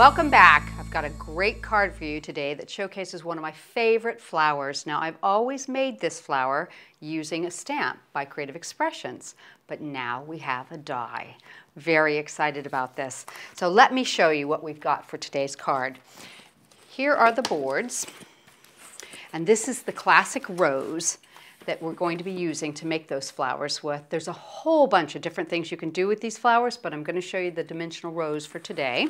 Welcome back. I've got a great card for you today that showcases one of my favorite flowers. Now, I've always made this flower using a stamp by Creative Expressions, but now we have a die. Very excited about this. So let me show you what we've got for today's card. Here are the boards, and this is the classic rose that we're going to be using to make those flowers with. There's a whole bunch of different things you can do with these flowers, but I'm going to show you the dimensional rose for today.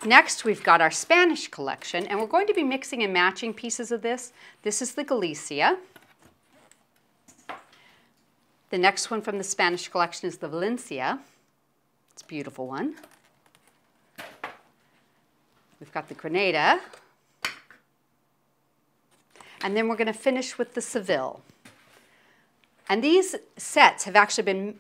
Next, we've got our Spanish collection, and we're going to be mixing and matching pieces of this. This is the Galicia. The next one from the Spanish collection is the Valencia. It's a beautiful one. We've got the Granada. And then we're going to finish with the Seville. And these sets have actually been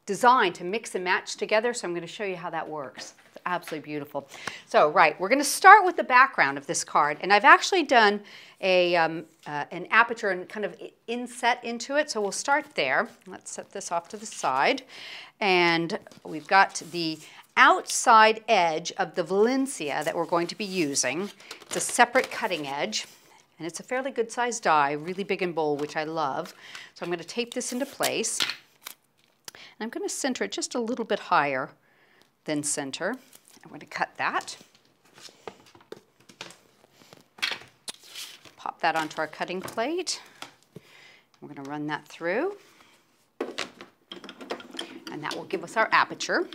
designed to mix and match together, so I'm going to show you how that works. It's absolutely beautiful. So, right, we're going to start with the background of this card, and I've actually done an aperture and kind of inset into it, so we'll start there. Let's set this off to the side, and we've got the outside edge of the Valencia that we're going to be using. It's a separate cutting edge, and it's a fairly good sized die, really big and bold, which I love. So I'm going to tape this into place. And I'm going to center it just a little bit higher than center. I'm going to cut that. Pop that onto our cutting plate. We're going to run that through. And that will give us our aperture.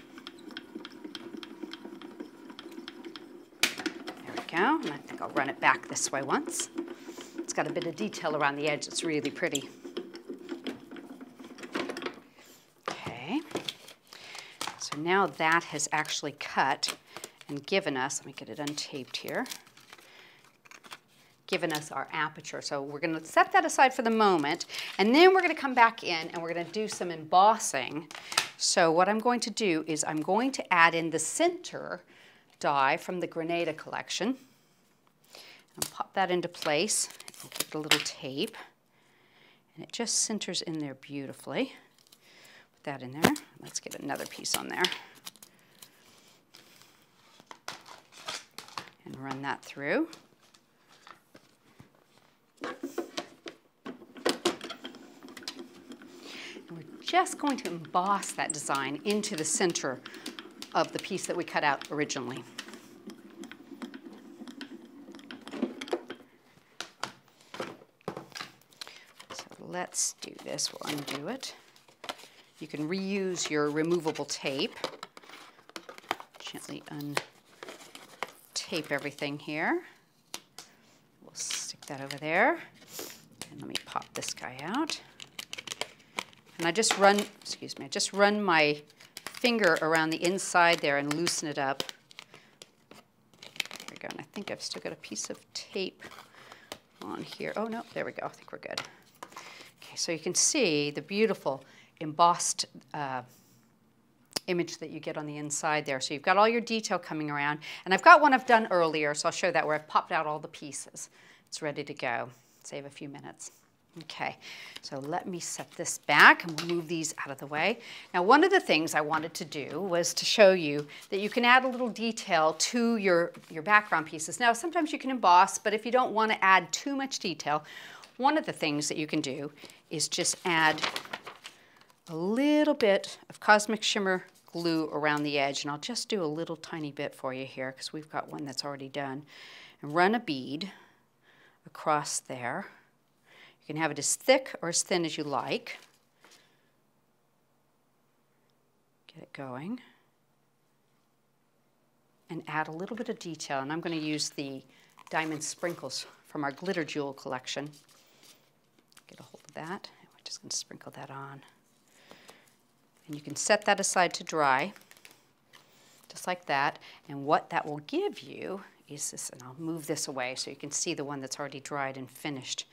There we go. And I think I'll run it back this way once. It's got a bit of detail around the edge. It's really pretty. So now that has actually cut and given us, let me get it untaped here, given us our aperture. So we're going to set that aside for the moment, and then we're going to come back in and we're going to do some embossing. So what I'm going to do is I'm going to add in the center die from the Granada collection. I'll pop that into place. I'll put a little tape, and it just centers in there beautifully. That in there. Let's get another piece on there. And run that through. And we're just going to emboss that design into the center of the piece that we cut out originally. So let's do this. We'll undo it. You can reuse your removable tape. Gently untape everything here. We'll stick that over there. And let me pop this guy out. And I just run my finger around the inside there and loosen it up. There we go. And I think I've still got a piece of tape on here. Oh no, there we go. I think we're good. Okay, so you can see the beautiful embossed image that you get on the inside there. So you've got all your detail coming around. And I've got one I've done earlier, so I'll show that where I've popped out all the pieces. It's ready to go. Save a few minutes. Okay, so let me set this back and we'll move these out of the way. Now, one of the things I wanted to do was to show you that you can add a little detail to your background pieces. Now, sometimes you can emboss, but if you don't want to add too much detail, one of the things that you can do is just add a little bit of Cosmic Shimmer glue around the edge, and I'll just do a little tiny bit for you here because we've got one that's already done. And run a bead across there. You can have it as thick or as thin as you like. Get it going. And add a little bit of detail, and I'm going to use the diamond sprinkles from our Glitter Jewel collection. Get a hold of that. We're just going to sprinkle that on. And you can set that aside to dry, just like that. And what that will give you is this, and I'll move this away so you can see the one that's already dried and finished.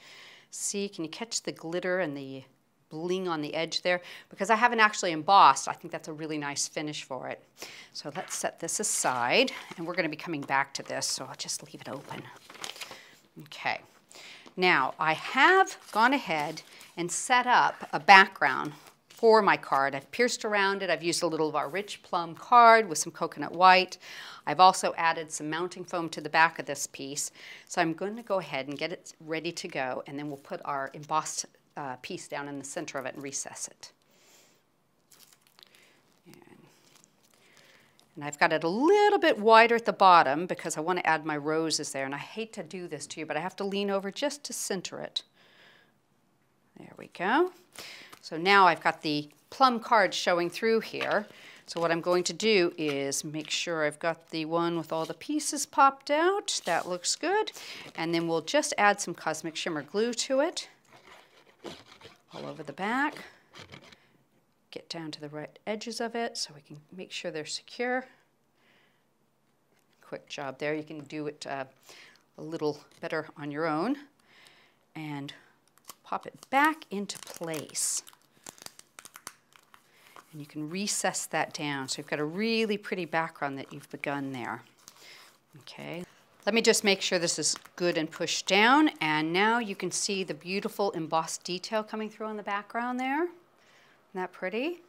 See, can you catch the glitter and the bling on the edge there? Because I haven't actually embossed, I think that's a really nice finish for it. So let's set this aside, and we're going to be coming back to this, so I'll just leave it open. Okay. Now, I have gone ahead and set up a background for my card. I've pierced around it. I've used a little of our rich plum card with some coconut white. I've also added some mounting foam to the back of this piece. So I'm going to go ahead and get it ready to go, and then we'll put our embossed piece down in the center of it and recess it. And I've got it a little bit wider at the bottom because I want to add my roses there. And I hate to do this to you, but I have to lean over just to center it. There we go. So now I've got the plum card showing through here. So what I'm going to do is make sure I've got the one with all the pieces popped out. That looks good. And then we'll just add some Cosmic Shimmer glue to it all over the back. Get down to the right edges of it so we can make sure they're secure. Quick job there. You can do it a little better on your own. And pop it back into place. And you can recess that down. So you've got a really pretty background that you've begun there. Okay. Let me just make sure this is good and pushed down. And now you can see the beautiful embossed detail coming through on the background there. Isn't that pretty?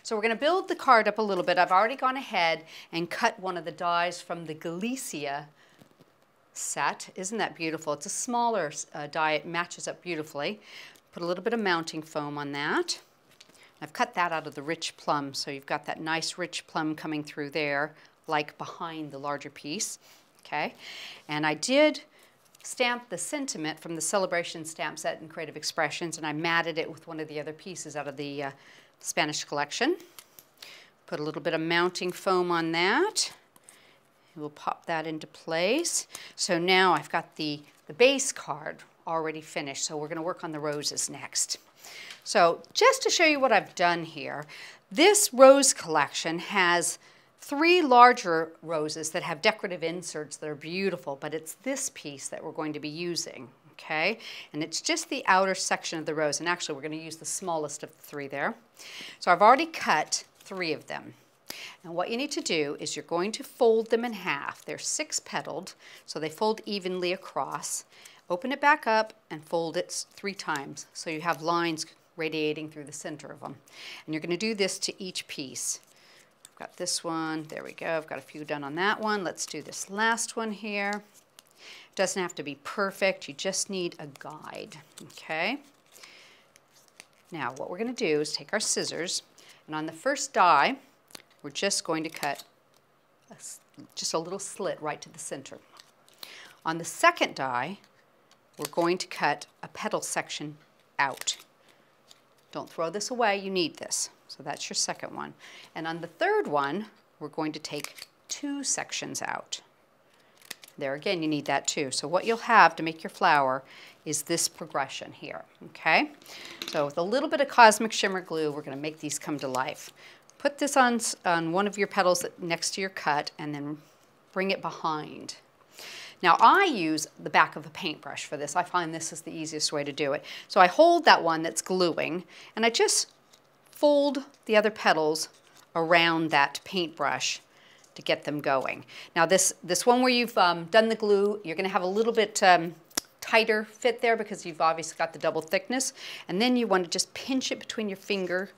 So we're going to build the card up a little bit. I've already gone ahead and cut one of the dies from the Galicia set. Isn't that beautiful? It's a smaller die. It matches up beautifully. Put a little bit of mounting foam on that. I've cut that out of the rich plum, so you've got that nice rich plum coming through there, like behind the larger piece. Okay, and I did stamp the sentiment from the Celebration stamp set in Creative Expressions, and I matted it with one of the other pieces out of the Spanish collection. Put a little bit of mounting foam on that. We'll pop that into place. So now I've got the base card already finished, so we're going to work on the roses next. So just to show you what I've done here, this rose collection has 3 larger roses that have decorative inserts that are beautiful, but it's this piece that we're going to be using, okay? And it's just the outer section of the rose, and actually we're going to use the smallest of the 3 there. So I've already cut 3 of them. And what you need to do is you're going to fold them in half. They're 6-petaled, so they fold evenly across. Open it back up and fold it 3 times, so you have lines radiating through the center of them. And you're going to do this to each piece. Got this one, there we go. I've got a few done on that one. Let's do this last one here. It doesn't have to be perfect, you just need a guide, okay? Now what we're going to do is take our scissors, and on the first die, we're just going to cut just a little slit right to the center. On the second die, we're going to cut a petal section out. Don't throw this away, you need this. So that's your second one. And on the third one, we're going to take 2 sections out. There again, you need that too. So what you'll have to make your flower is this progression here, okay? So with a little bit of Cosmic Shimmer glue, we're going to make these come to life. Put this on one of your petals next to your cut and then bring it behind. Now I use the back of a paintbrush for this. I find this is the easiest way to do it. So I hold that one that's gluing and I just fold the other petals around that paintbrush to get them going. Now this one where you've done the glue, you're going to have a little bit tighter fit there because you've obviously got the double thickness. And then you want to just pinch it between your finger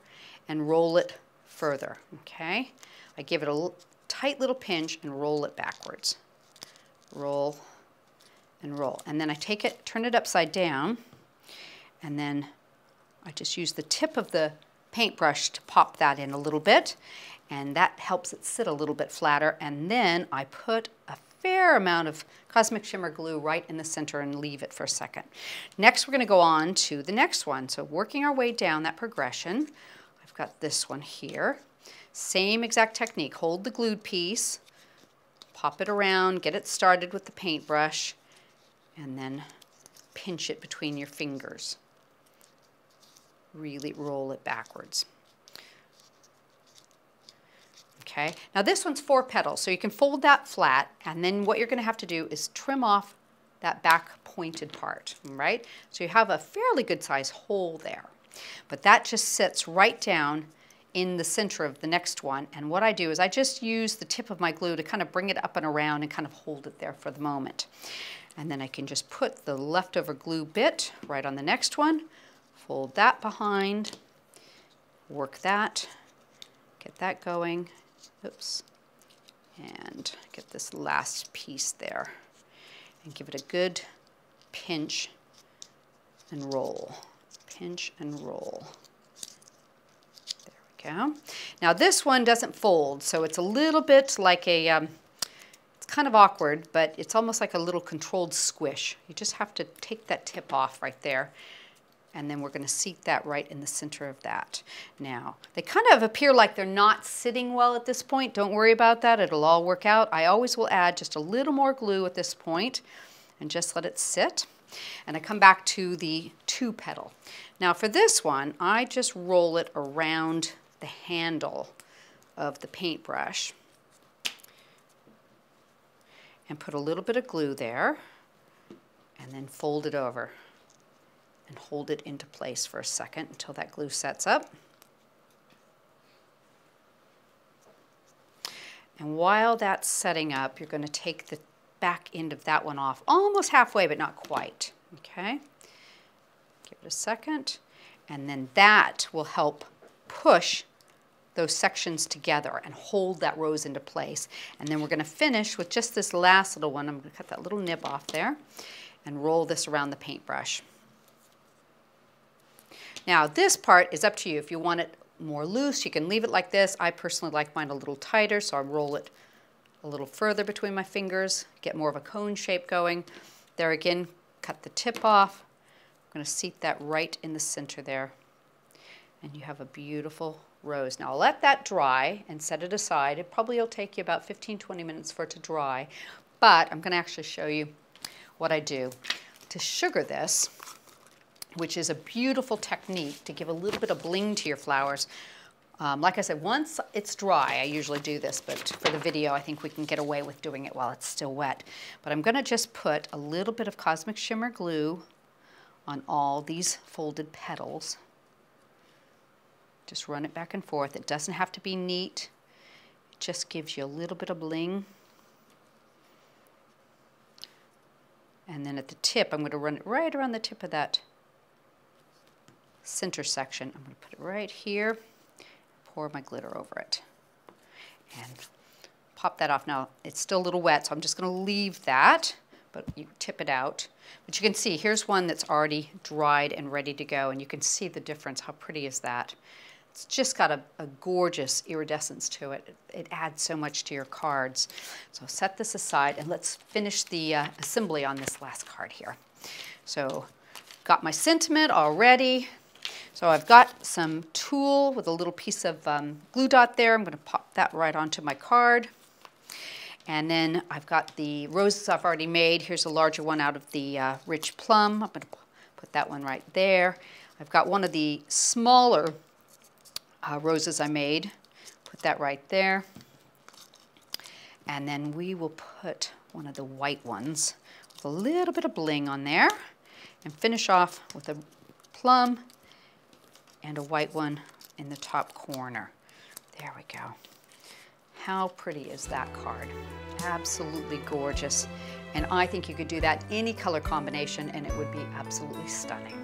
and roll it further, okay? I give it a tight little pinch and roll it backwards. Roll and roll. And then I take it, turn it upside down, and then I just use the tip of the paintbrush to pop that in a little bit, and that helps it sit a little bit flatter. And then I put a fair amount of Cosmic Shimmer glue right in the center and leave it for a second. Next, we're going to go on to the next one. So working our way down that progression, I've got this one here. Same exact technique. Hold the glued piece, pop it around, get it started with the paintbrush, and then pinch it between your fingers. Really roll it backwards. Okay, now this one's 4 petals, so you can fold that flat, and then what you're going to have to do is trim off that back pointed part, right? So you have a fairly good size hole there, but that just sits right down in the center of the next one. And what I do is I just use the tip of my glue to kind of bring it up and around and kind of hold it there for the moment. And then I can just put the leftover glue bit right on the next one, fold that behind, work that, get that going. Oops. And get this last piece there and give it a good pinch and roll. Pinch and roll. There we go. Now this one doesn't fold, so it's a little bit like a, it's kind of awkward, but it's almost like a little controlled squish. You just have to take that tip off right there. And then we're going to seat that right in the center of that. Now, they kind of appear like they're not sitting well at this point. Don't worry about that. It'll all work out. I always will add just a little more glue at this point and just let it sit. And I come back to the 2 petal. Now for this one, I just roll it around the handle of the paintbrush and put a little bit of glue there and then fold it over. And hold it into place for a second until that glue sets up. And while that's setting up, you're going to take the back end of that one off, almost halfway, but not quite. Okay? Give it a second. And then that will help push those sections together and hold that rose into place. And then we're going to finish with just this last little one. I'm going to cut that little nib off there and roll this around the paintbrush. Now this part is up to you. If you want it more loose, you can leave it like this. I personally like mine a little tighter, so I roll it a little further between my fingers, get more of a cone shape going. There again, cut the tip off. I'm going to seat that right in the center there. And you have a beautiful rose. Now I'll let that dry and set it aside. It probably will take you about 15-20 minutes for it to dry, but I'm going to actually show you what I do to sugar this, which is a beautiful technique to give a little bit of bling to your flowers. Like I said, once it's dry, I usually do this, but for the video, I think we can get away with doing it while it's still wet. But I'm going to just put a little bit of Cosmic Shimmer glue on all these folded petals. Just run it back and forth. It doesn't have to be neat. It just gives you a little bit of bling. And then at the tip, I'm going to run it right around the tip of that center section. I'm going to put it right here, pour my glitter over it, and pop that off. Now, it's still a little wet, so I'm just going to leave that, but you tip it out. But you can see, here's one that's already dried and ready to go, and you can see the difference. How pretty is that? It's just got a gorgeous iridescence to it. It adds so much to your cards. So set this aside, and let's finish the assembly on this last card here. So, got my sentiment all ready. So I've got some tulle with a little piece of glue dot there. I'm going to pop that right onto my card. And then I've got the roses I've already made. Here's a larger one out of the Rich Plum. I'm going to put that one right there. I've got one of the smaller roses I made. Put that right there. And then we will put one of the white ones with a little bit of bling on there. And finish off with a plum and a white one in the top corner. There we go. How pretty is that card? Absolutely gorgeous. And I think you could do that any color combination and it would be absolutely stunning.